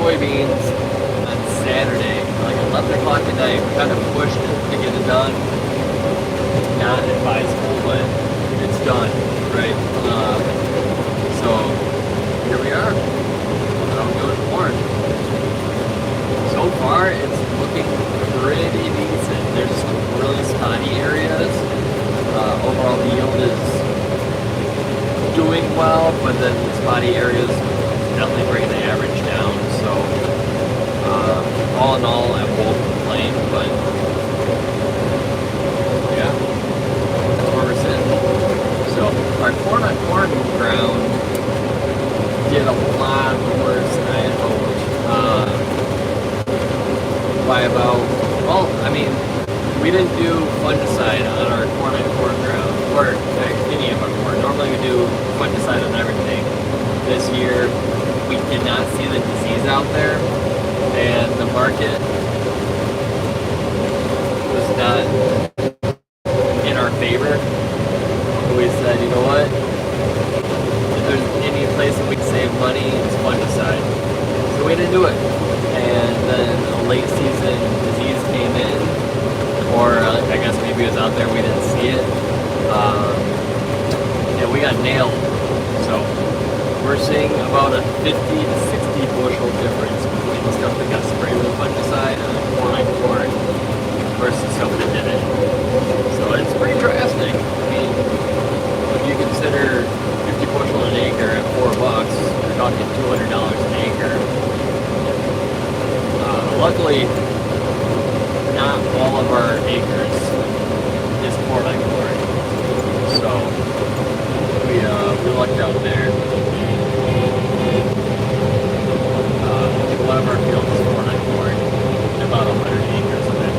soybeans on Saturday, like 11 o'clock at night. We kind of pushed it to get it done. Not advisable, but it's done, right? So here we are. I'm doing corn. So far, it's looking pretty decent. There's some really spotty areas. Overall, the yield is doing well, but then the spotty areas definitely bringing the average down. So, all in all, I won't complain, but yeah, that's where we're sitting. So, our corn on corn ground did a lot worse than I had hoped. By about, well, I mean, we didn't do fungicide on our corn on corn ground, or any of our corn. Normally we do fungicide on everything. This year, we did not see the disease out there, and the market was not in our favor. We said, you know what? If there's any place that we can save money, it's fungicide. So we didn't do it. And then a late season disease came in, or I guess maybe it was out there, we didn't see it. And we got nailed. So we're seeing about a 50 to 60 bushel difference between the stuff that got sprayed with fungicide and corn on corn versus stuff that didn't. So it's pretty drastic. I mean, if you consider 50 bushel an acre at $4, you're talking $200 an acre. Luckily, not all of our acres is corn on corn, so we lucked out there. I think one of our fields is corn on corn, about 100 acres of it.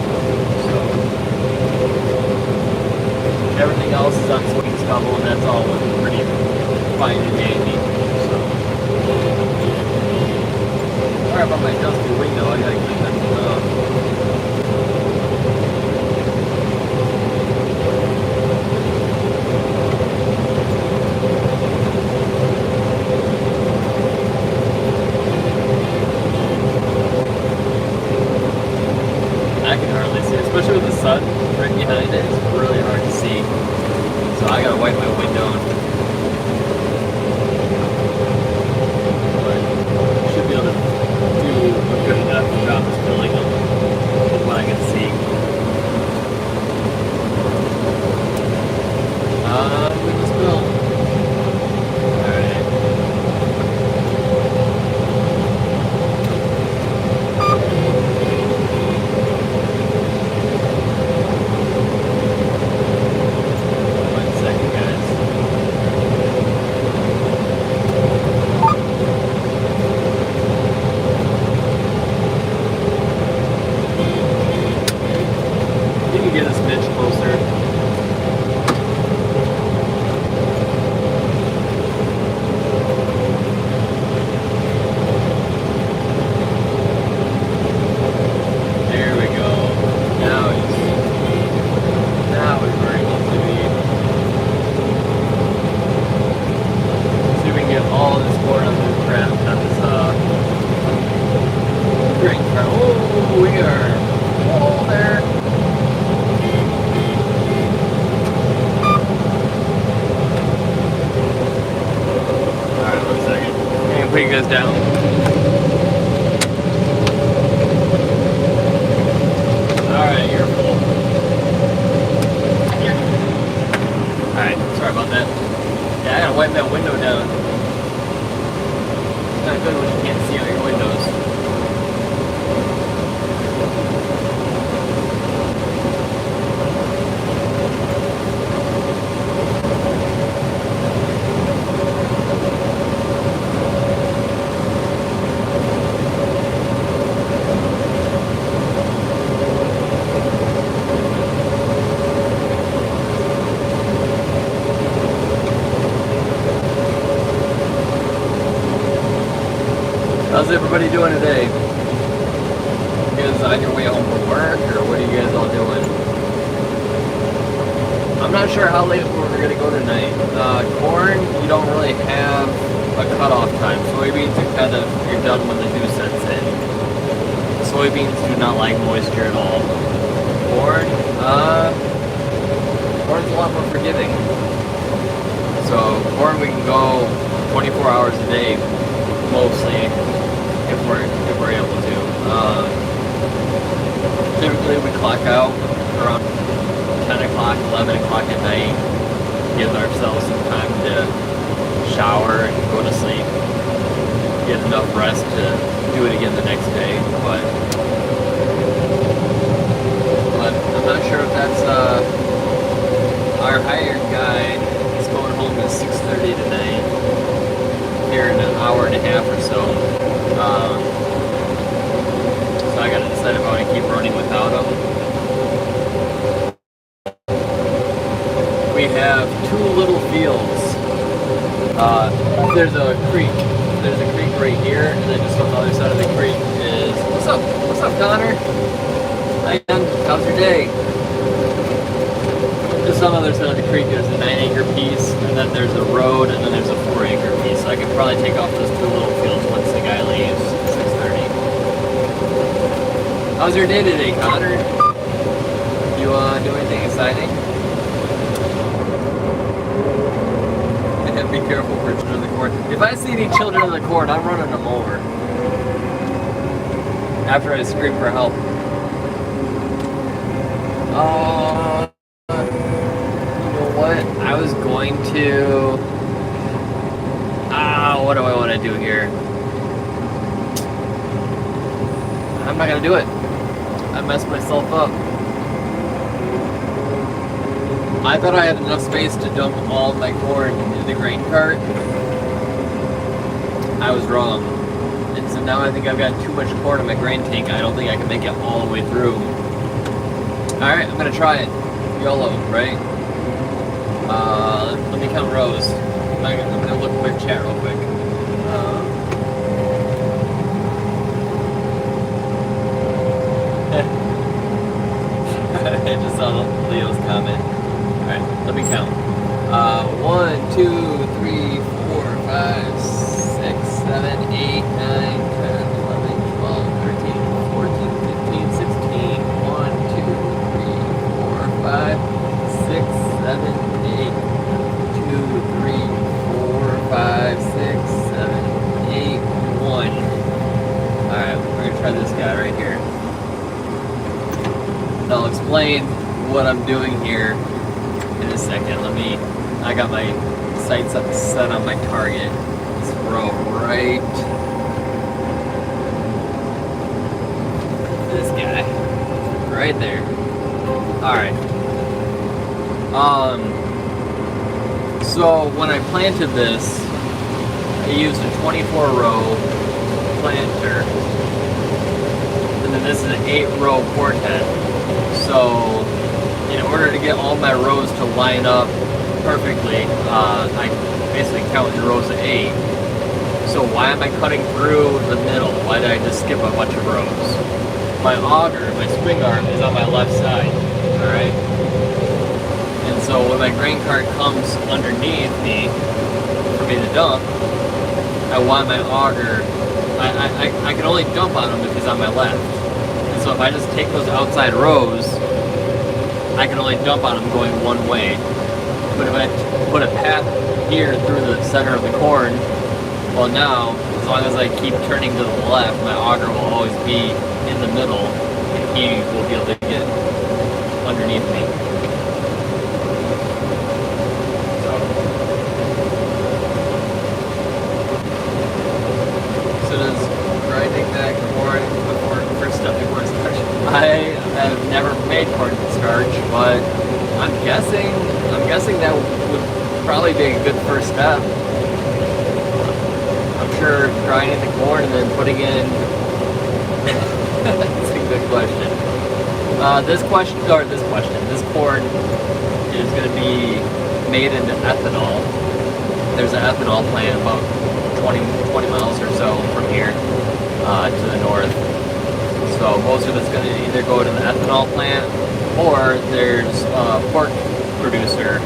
So everything else is on swing stubble, and that's all pretty fine and dandy. Sorry about my dusty window, I gotta clean that up. I can hardly see, especially with the sun right behind it, it's really hard to see. So I gotta wipe my window. But should be able to do a good enough job of filling them with what I can see. We just will. Alright. One second, guys. You can get this bitch closer. There we go. Now it's where it needs to be. See if we can get all this corn on this crap on this grain cart. Oh, we are there. Alright, 1 second. I'm gonna put you guys down. Alright, you're full. Alright, sorry about that. Yeah, I gotta wipe that window down. It's not good when you can't see out your windows. How's everybody doing today? You guys on your way home from work, or what are you guys all doing? I'm not sure how late we're going to go tonight. Corn, you don't really have a cutoff time. Soybeans are kind of, you're done when the dew sets in. soybeans do not like moisture at all. Corn, corn's a lot more forgiving. So corn we can go 24 hours a day, mostly, if we're able to. Typically we clock out around 10 o'clock, 11 o'clock at night. Give ourselves some time to shower and go to sleep. Get enough rest to do it again the next day. But I'm not sure if that's our hired guy. He's going home at 6:30 tonight. Here in an hour and a half or so. So I gotta decide if I want to keep running without him. We have two little fields. There's a creek. There's a creek right here, and then just on the other side of the creek is... What's up? What's up, Connor? Hi, Ian. How's your day? Just on the other side of the creek, there's a 9-acre piece, and then there's a road, and then there's a 4-acre piece. So I could probably take off those two little fields once the guy leaves at 6:30. How's your day today, Connor? You do anything exciting? Be careful for children of the corn. If I see any children of the corn, I'm running them over. After I scream for help. You know what? I was going to... what do I want to do here? I'm not going to do it. I messed myself up. I thought I had enough space to dump all my corn into the grain cart. I was wrong. And so now I think I've got too much corn in my grain tank. I don't think I can make it all the way through. Alright, I'm gonna try it. YOLO, right? Let me count rows. I'm gonna look at my chat real quick. I just saw Leo's comment. Alright, let me count. 1, 2, 3, 4, 5, 6, 7, 8, 9, 10, 11, 12, 13, 14, 15, 16. 1, 2, 3, 4, 5, 6, 7, 8. 2, 3, 4, 5, 6, 7, 8, 1. Alright, we're gonna try this guy right here. And I'll explain what I'm doing here in a second. I got my sights set on my target. This row right. This guy. Right there. Alright. So when I planted this, I used a 24 row planter. And then this is an 8-row quartet. So in order to get all my rows to line up perfectly, I basically count in rows of 8. So why am I cutting through the middle? Why did I just skip a bunch of rows? My auger, my swing arm, is on my left side, alright? And so when my grain cart comes underneath me for me to dump, I want my auger, I can only dump on them if he's on my left. And so if I just take those outside rows, I can only dump on them going one way. But if I put a path here through the center of the corn, well now, as long as I keep turning to the left, my auger will always be in the middle, and he will be able to get underneath me. So does grinding that corn before first step to corn starch? I have never made corn starch, but I'm guessing that would probably be a good first step. I'm sure grinding the corn and then putting in. That's a good question. This corn is going to be made into ethanol. There's an ethanol plant about 20 miles or so from here to the north. So most of it's going to either go to the ethanol plant, or there's a pork producer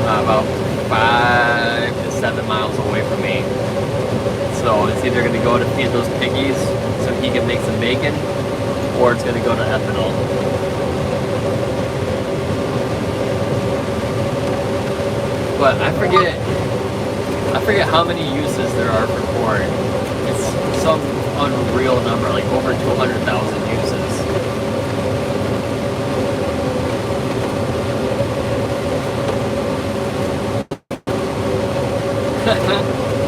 about 5 to 7 miles away from me. So So it's either going to go to feed those piggies so he can make some bacon, or it's going to go to ethanol. But I forget how many uses there are for corn. It's some unreal number, like over 200,000 uses.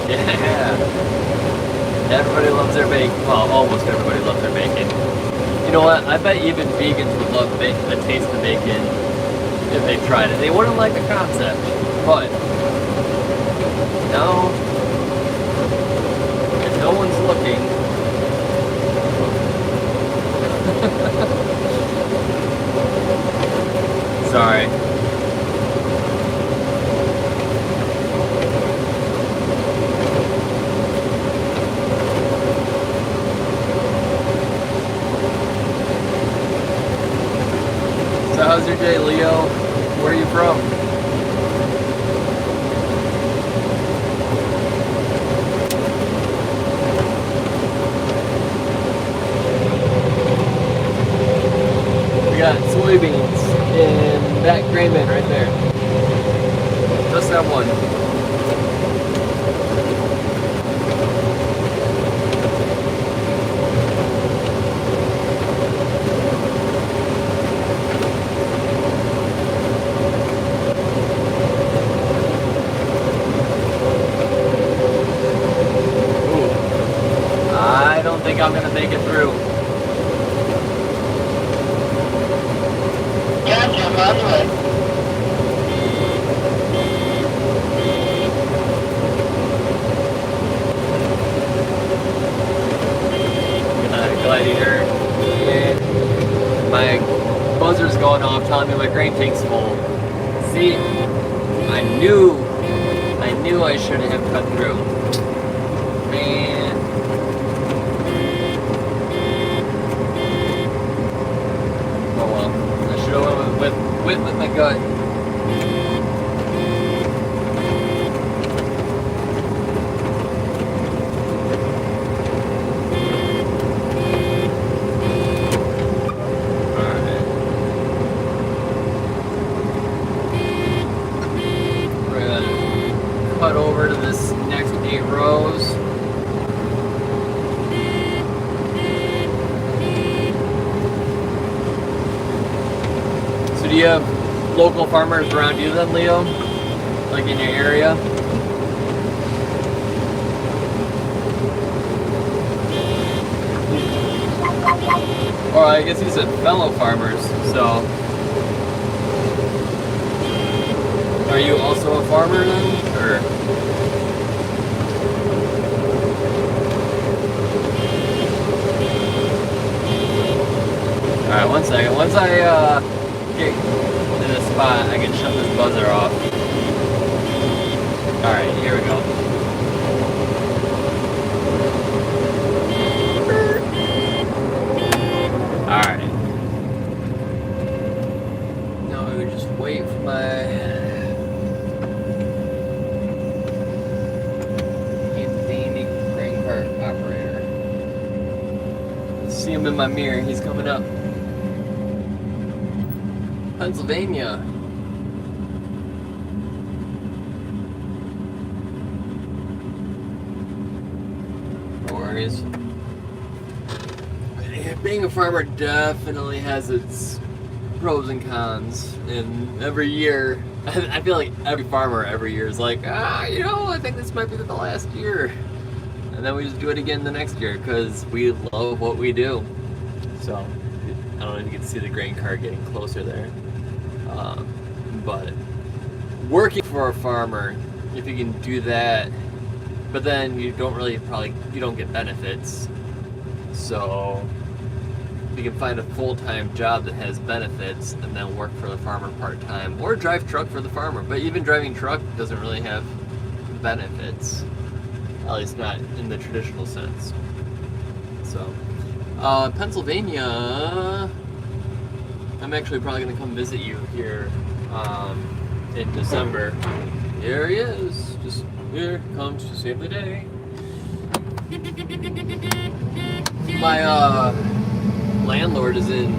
Yeah. Everybody loves their bacon. Well, almost everybody loves their bacon. You know what? I bet even vegans would love the taste of bacon if they tried it. They wouldn't like the concept, but no. If no one's looking. Sorry. So how's your day, Leo? Where are you from? We got soybeans in that grain bin right there. Just that one. I don't think I'm gonna make it through. Yeah, Jim, on the way. Gladiator. And my buzzer's going off telling me my grain tank's full. See, I knew I shouldn't have cut through. Man. Oh well. I should have went with my gut. Alright. We're gonna cut over to this next 8 rows. So do you have local farmers around you then, Leo? Like in your area? Or I guess you said fellow farmers, so. Are you also a farmer then? Or? Alright, one second. Once I get to this spot, I can shut this buzzer off. Alright, here we go. Alright. Now I would just wait for my Anthony grain cart operator. See him in my mirror, he's coming up. Pennsylvania. No worries. Being a farmer definitely has its pros and cons, and every year, I feel like every farmer every year is like, I think this might be the last year, and then we just do it again the next year because we love what we do. So I don't know if you can see the grain cart getting closer there, but working for a farmer, if you can do that, but then you don't get benefits, so you can find a full-time job that has benefits and then work for the farmer part-time, or drive truck for the farmer. But even driving truck doesn't really have benefits, at least not in the traditional sense. So Pennsylvania, I'm actually probably going to come visit you here in December. Here he is, just here comes to save the day. My landlord is in,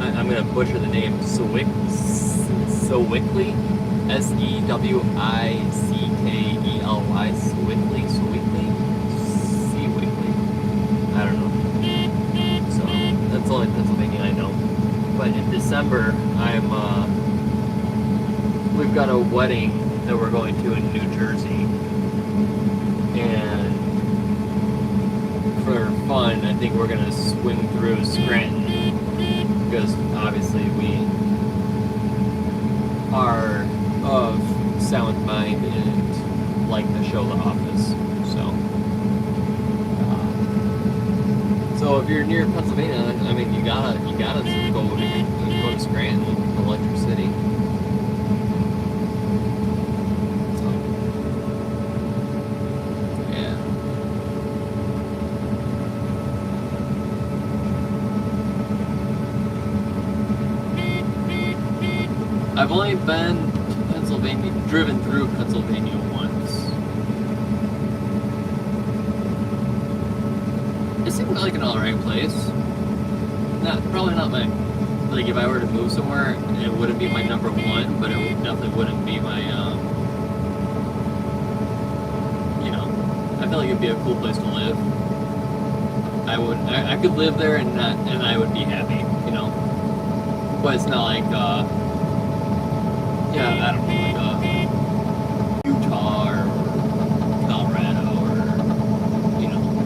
I'm gonna butcher the name, Sewickley, Sewickly, Sewickely, Sewickly, I don't know. So that's the only Pennsylvania I know. But in December, we've got a wedding that we're going to in New Jersey, and for fun, I think we're gonna swing through Scranton, because obviously we are of sound mind and like the show The Office. So if you're near Pennsylvania, I mean, you gotta go to Scranton, Electric City. So, yeah. I've only been to Pennsylvania, driven through Pennsylvania once. It seemed like an alright place. Probably not my, like, if I were to move somewhere, it wouldn't be my number one, but it definitely wouldn't be my, I feel like it'd be a cool place to live. I could live there and I would be happy, but it's not like, I don't know, like, Utah or Colorado or, I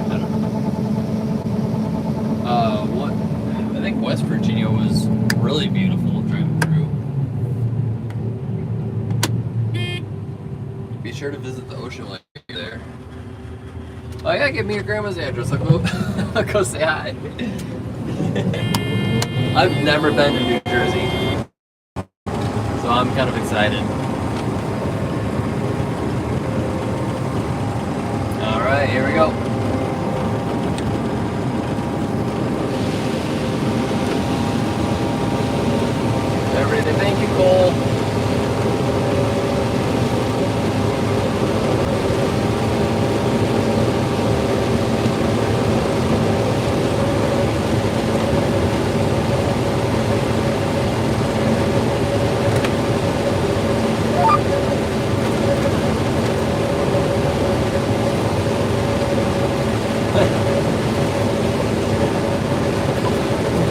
don't know. I think West Virginia was really beautiful driving through. Be sure to visit the ocean while you're there. Oh yeah, give me your grandma's address. I'll go say hi. I've never been to New Jersey, so I'm kind of excited. All right, here we go. Everything, thank you, Cole.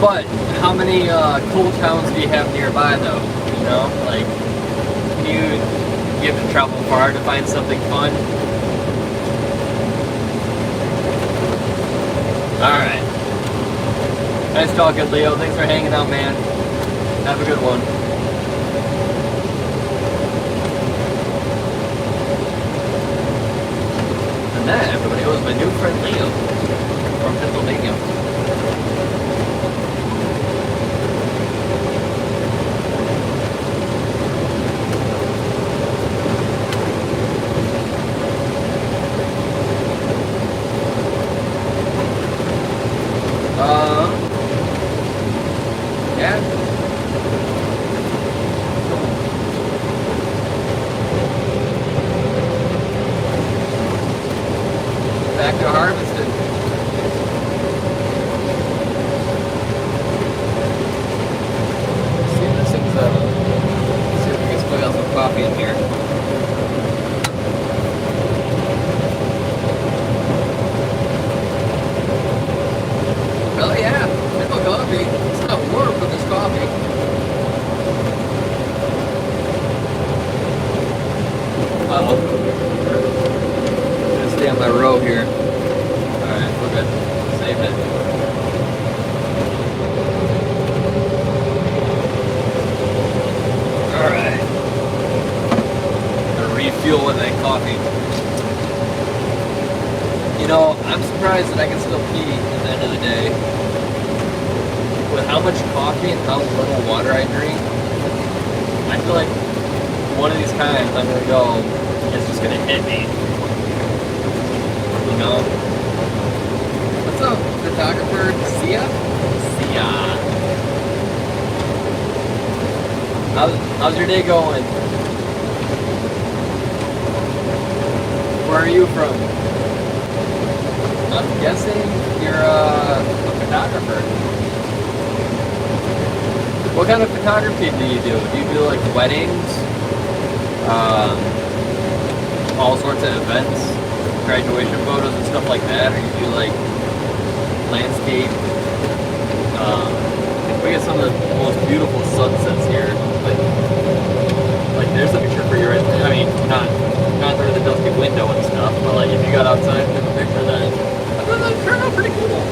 But how many cool towns do you have nearby, though? Like, can you have to travel far to find something fun? All right. Nice talking, Leo. Thanks for hanging out, man. Have a good one. And that, everybody, was my new friend Leo from Pennsylvania. Yeah. Back to Harvested. See if this thing's see if we can squeeze out some coffee in here. Oh yeah, there's no coffee. It's not warm, but there's coffee. Uh-oh. Gonna stay on my row here. Alright, we're good. Save it. Alright. Gonna refuel with that coffee. I'm surprised that I can still pee at the end of the day. With how much coffee and how little water I drink, I feel like one of these times I'm gonna go, it's just gonna hit me. What's up, photographer? Sia? How's your day going? Where are you from? I'm guessing you're a photographer. What kind of photography do you do? Do you do like weddings, um, all sorts of events, graduation photos and stuff like that, or you do like landscape? We get some of the most beautiful sunsets here. Like there's a picture for you right there. I mean, not through the dusty window and stuff, but like if you got outside and took a picture, then I thought that turned out pretty cool.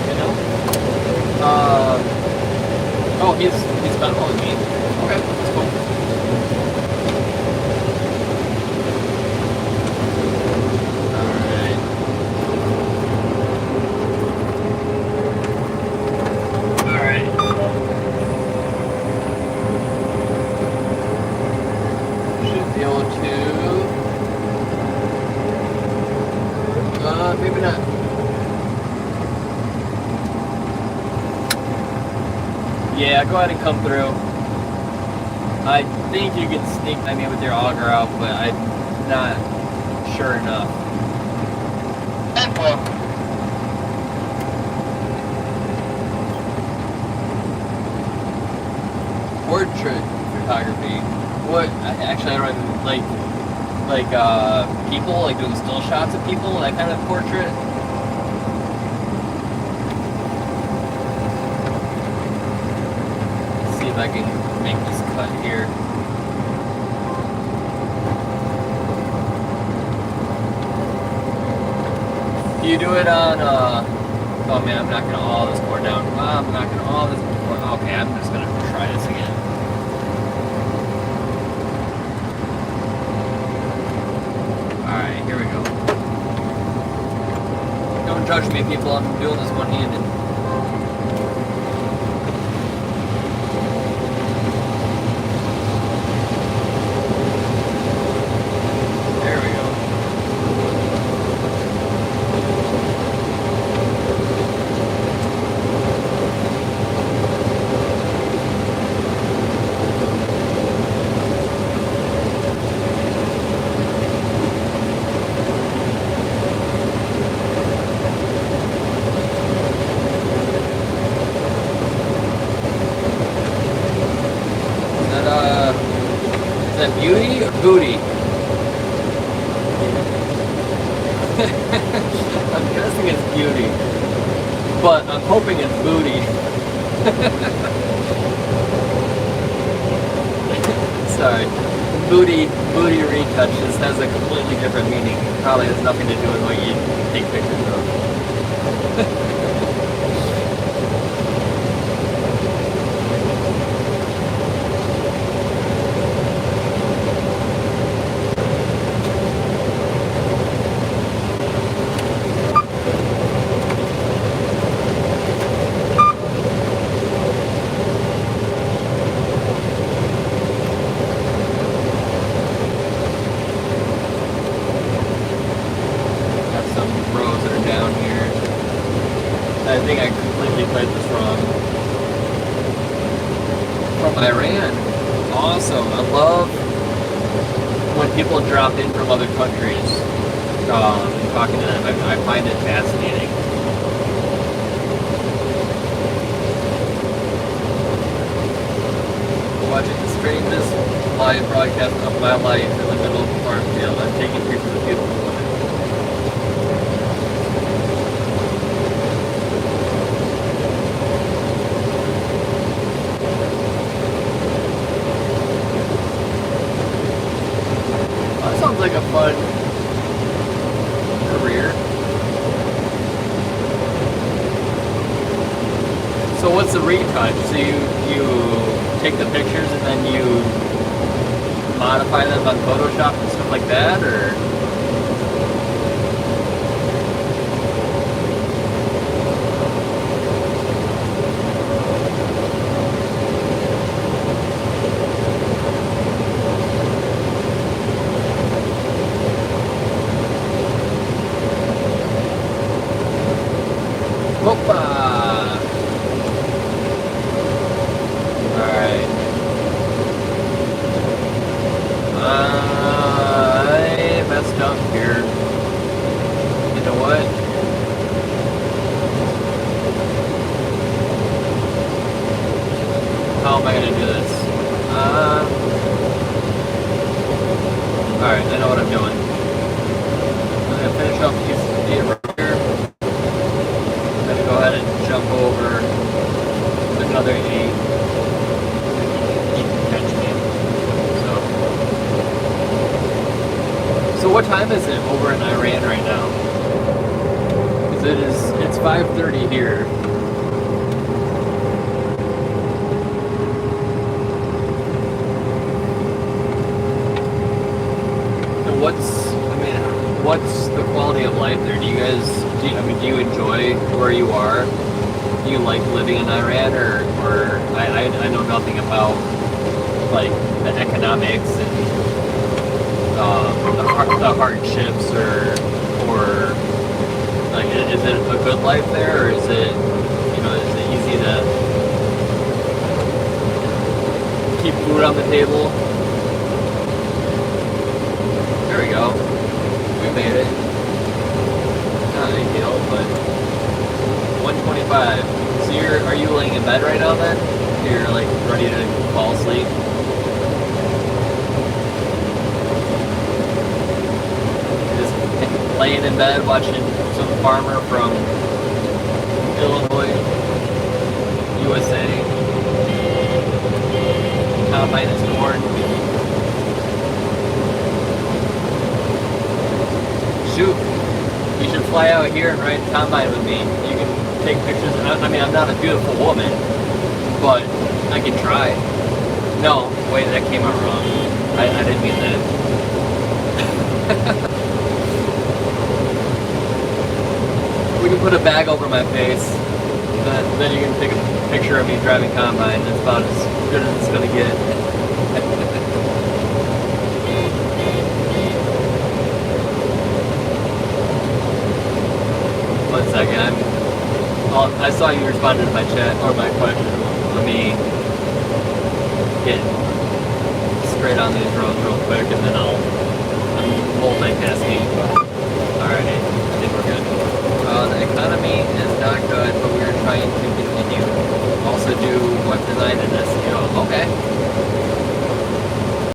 You know? Oh, he's following me. Okay, that's cool. Alright. Alright. Should be able to maybe not. Yeah, go ahead and come through. I think you can sneak at me with your auger out, but I'm not sure enough. Portrait photography. What? Actually, I don't even like people, like doing still shots of people, that kind of portrait. See if I can make this cut here. Do you do it on, oh man, I'm knocking all this cord down. I'm knocking all this cord. Okay, I'm just gonna try this again. Alright, here we go. Don't judge me, people. I'm doing this one-handed. Is that beauty or booty? I'm guessing it's beauty, but I'm hoping it's booty. Sorry, booty retouch just has a completely different meaning. Probably has nothing to do with what you take pictures of. I think I completely played this wrong. From Iran. Awesome. I love when people drop in from other countries. Talking to them, I find it fascinating. Watching the strangest live broadcast of my life in the middle of a farm field. I'm taking pictures of beautiful women. Sounds like a fun career. So what's the retouch? So you take the pictures and then you modify them on Photoshop and stuff like that, or? Hoppa! Alright. I messed up here. You know what? right now. Because it's 5:30 here. And what's the quality of life there? Do you do you enjoy where you are? Do you like living in Iran, or I know nothing about like the economics and the hardships or like is it a good life there, or is it is it easy to keep food on the table? There we go. We made it. Not a big deal, but 125. So are you laying in bed right now then? You're like ready to fall asleep? Just laying in bed watching some farmer from Illinois, USA, combine his corn. Shoot, you should fly out here and ride combine with me. You can take pictures. I mean, I'm not a beautiful woman, but I can try. No, wait, that came out wrong. I didn't mean that. We can put a bag over my face, then you can take a picture of me driving combine. That's about as good as it's gonna get. One second. I saw you responded to my chat or my question. Let me get straight on these roads real quick, and then I'm multitasking. Alright, I think we're good. The economy is not good, but we are trying to continue. Also do web design and SEO. Okay.